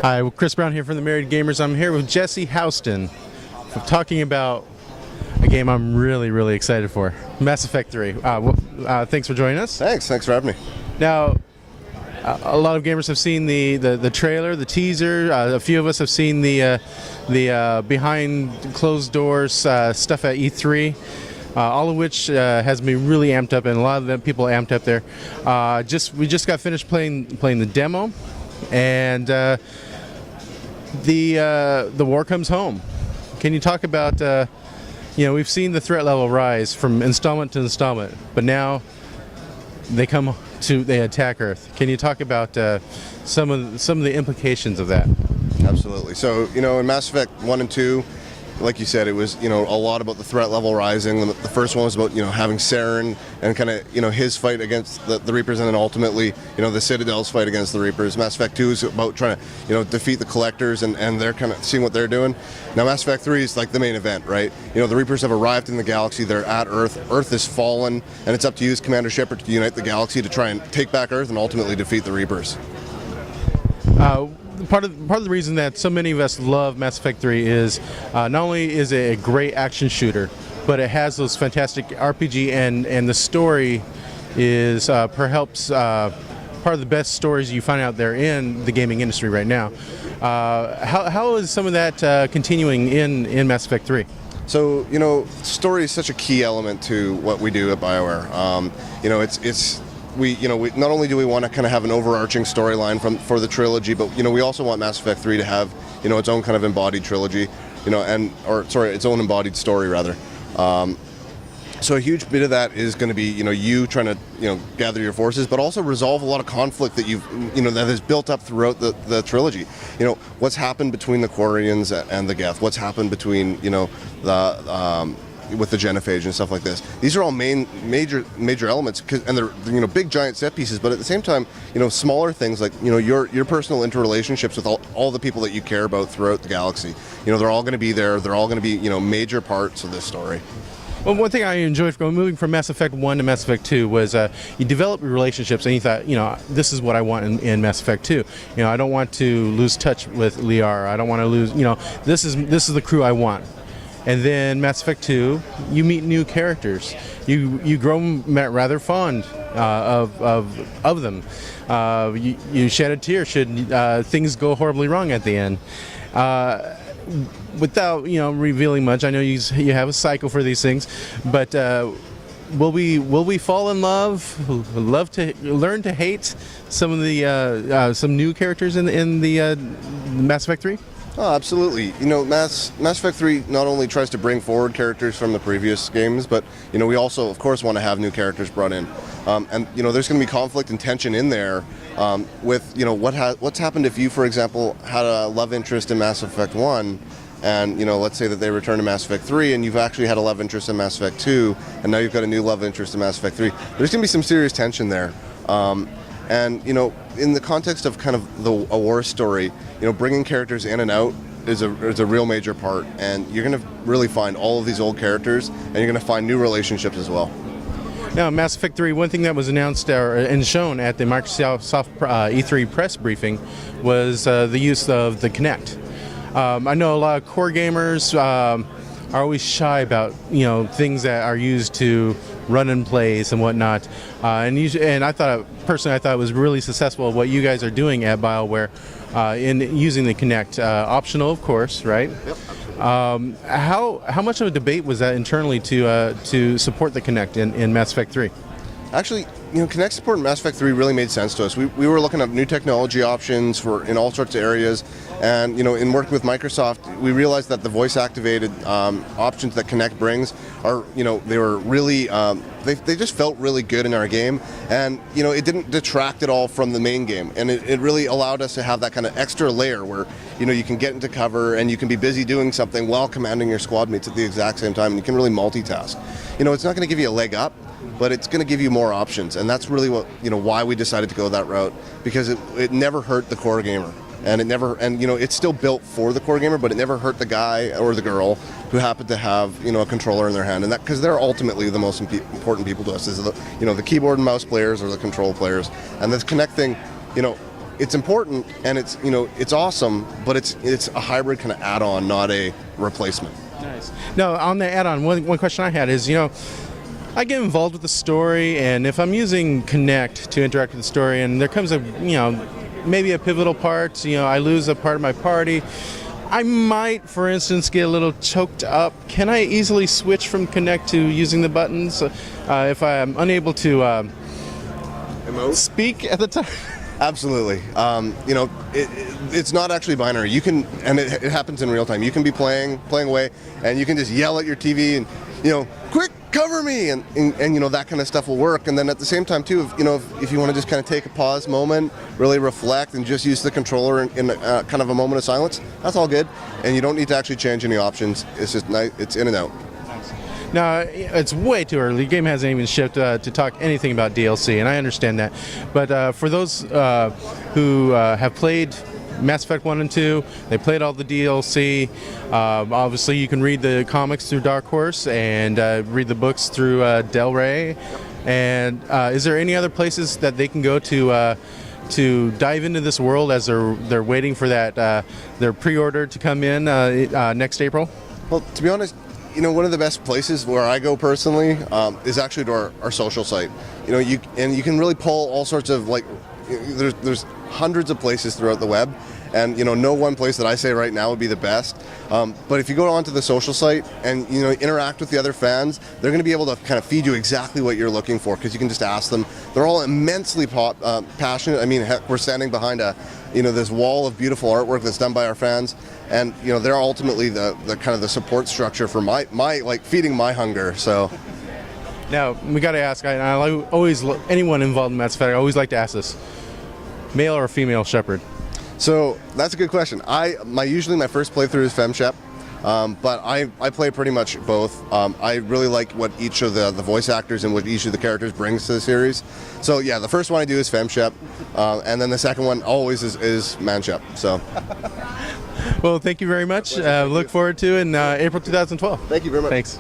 Hi, Chris Brown here from the Married Gamers. I'm here with Jesse Houston, talking about a game I'm really excited for, Mass Effect 3. Thanks for joining us. Thanks for having me. Now, a lot of gamers have seen the trailer, the teaser. A few of us have seen the behind closed doors stuff at E3. All of which has me really amped up, and a lot of the people amped up there. We just got finished playing the demo, and the war comes home. Can you talk about we've seen the threat level rise from installment to installment, but now they attack Earth. Can you talk about some of the implications of that? Absolutely. So in Mass Effect 1 and 2, like you said, it was a lot about the threat level rising. The first one was about having Saren and kind of his fight against the Reapers, and then ultimately the Citadel's fight against the Reapers. Mass Effect 2 is about trying to defeat the Collectors, and they're kind of seeing what they're doing. Now Mass Effect 3 is like the main event, right? The Reapers have arrived in the galaxy. They're at Earth. Earth is fallen, and it's up to you as Commander Shepard to unite the galaxy to try and take back Earth and ultimately defeat the Reapers. Part of the reason that so many of us love Mass Effect 3 is not only is it a great action shooter, but it has those fantastic RPG, and the story is perhaps part of the best stories you find out there in the gaming industry right now. How is some of that continuing in Mass Effect 3? So story is such a key element to what we do at Bioware. We not only do we want to kind of have an overarching storyline for the trilogy, but we also want Mass Effect 3 to have its own kind of embodied trilogy, its own embodied story rather. So a huge bit of that is going to be you trying to gather your forces, but also resolve a lot of conflict that that has built up throughout the trilogy. What's happened between the Quarians and the Geth? What's happened between with the genophage and stuff like this. These are all major elements, and they're big giant set pieces, but at the same time smaller things like your personal interrelationships with all the people that you care about throughout the galaxy. They're all going to be there. They're all going to be major parts of this story. Well, one thing I enjoyed from moving from Mass Effect 1 to Mass Effect 2 was you develop relationships, and you thought, this is what I want in Mass Effect 2. I don't want to lose touch with Liara. I don't want to lose, this is the crew I want. And then Mass Effect 2, you meet new characters. You grow rather fond of them. You shed a tear should things go horribly wrong at the end. Without revealing much, I know you have a cycle for these things, but will we fall in love? Love to learn to hate some of the some new characters in the Mass Effect 3? Oh, absolutely. Mass Effect 3 not only tries to bring forward characters from the previous games, but we also, of course, want to have new characters brought in. And there's going to be conflict and tension in there with what's happened if you, for example, had a love interest in Mass Effect 1, and let's say that they return to Mass Effect 3, and you've actually had a love interest in Mass Effect 2, and now you've got a new love interest in Mass Effect 3. There's going to be some serious tension there. And in the context of kind of a war story, bringing characters in and out is a real major part, and you're going to really find all of these old characters, and you're going to find new relationships as well. Now, Mass Effect 3, one thing that was announced and shown at the Microsoft E3 press briefing was the use of the Kinect. I know a lot of core gamers are always shy about things that are used to run and plays and whatnot, and I thought it was really successful what you guys are doing at BioWare in using the Kinect, optional of course, right? Yep. How much of a debate was that internally to support the Kinect in Mass Effect 3? Actually, Kinect Support in Mass Effect 3 really made sense to us. We were looking at new technology options in all sorts of areas, and in working with Microsoft, we realized that the voice-activated options that Kinect brings are, they were really, they just felt really good in our game, and it didn't detract at all from the main game, and it really allowed us to have that kind of extra layer where you can get into cover and you can be busy doing something while commanding your squad mates at the exact same time, and you can really multitask. It's not going to give you a leg up, but it's going to give you more options, and that's really what why we decided to go that route, because it never hurt the core gamer, and it's still built for the core gamer, but it never hurt the guy or the girl who happened to have a controller in their hand, and that because they're ultimately the most important people to us is the keyboard and mouse players or the control players, and this Kinect thing, it's important and it's it's awesome, but it's a hybrid kind of add-on, not a replacement. Nice. No, on the add-on, one question I had is, I get involved with the story, and if I'm using Kinect to interact with the story, and there comes maybe a pivotal part, I lose a part of my party, I might, for instance, get a little choked up. Can I easily switch from Kinect to using the buttons if I'm unable to speak at the time? Absolutely. It's not actually binary. You can, and it happens in real time. You can be playing away, and you can just yell at your TV and, quick, cover me, and that kind of stuff will work. And then at the same time too, if you want to just kind of take a pause moment, really reflect, and just use the controller in kind of a moment of silence, that's all good. And you don't need to actually change any options. It's just nice. It's in and out. Now, it's way too early. The game hasn't even shipped to talk anything about DLC, and I understand that. But for those who have played Mass Effect 1 and 2, they played all the DLC. Obviously, you can read the comics through Dark Horse and read the books through Del Rey. And is there any other places that they can go to dive into this world as they're waiting for that their pre-order to come in next April? Well, to be honest, one of the best places where I go personally is actually to our social site. You can really pull all sorts of there's hundreds of places throughout the web, and no one place that I say right now would be the best. But if you go onto the social site and interact with the other fans, they're going to be able to kind of feed you exactly what you're looking for, because you can just ask them. They're all immensely passionate. I mean, heck, we're standing behind this wall of beautiful artwork that's done by our fans, and they're ultimately the kind of the support structure for my feeding my hunger. So. Now, we got to ask, I always, anyone involved in Mass Effect, I always like to ask this: male or female Shepard? So that's a good question. Usually my first playthrough is FemShep, but I play pretty much both. I really like what each of the voice actors and what each of the characters brings to the series. So yeah, the first one I do is FemShep, and then the second one always is Manshep. So. Well, thank you very much. Look forward to it in April 2012. Thank you very much. Thanks.